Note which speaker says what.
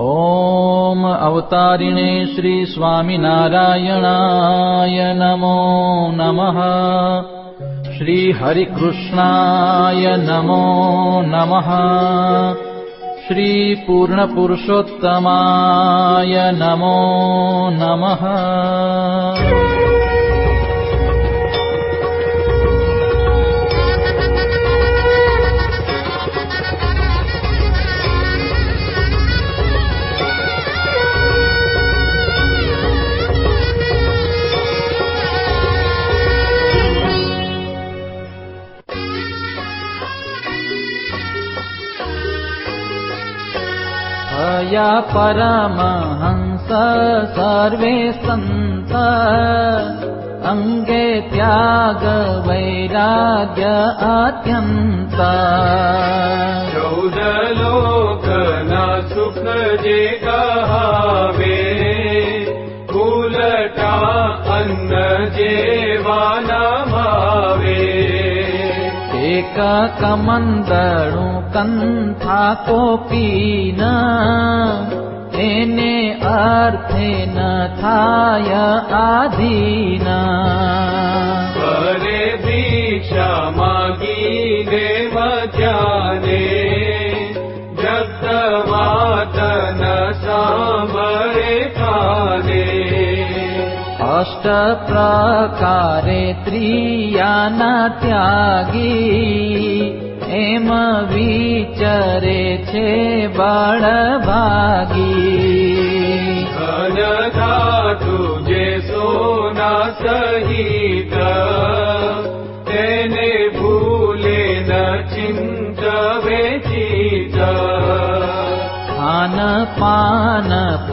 Speaker 1: ओम अवतारिणे श्री स्वामिनारायणाय नमो नमः। श्री हरिकृष्णाय नमो नमः। श्री पूर्णपुरुषोत्तमाय नमो नमः। या परमहंस सर्वे सन्त अंगे त्याग वैराग्य अत्यंत।
Speaker 2: 14 लोकना सुख जे कहावे उलटा अन्न जेवाना भावे।
Speaker 1: एक कमंडलू कंथा को पीन એને અર્થે ન થાય આધીન।
Speaker 2: કરે ભિક્ષા માગીને મધ્યાને જગત વાત ન સાંભળે કાને।
Speaker 1: અષ્ટ પ્રકારે ત્રિયાના ત્યાગી એમ વિચરે છે બળભાગી।
Speaker 2: ધન ધાતુ જે સોના સહિત તેને ભૂલે ન ચિંતવે ચિત્ત।
Speaker 1: ખાન પાન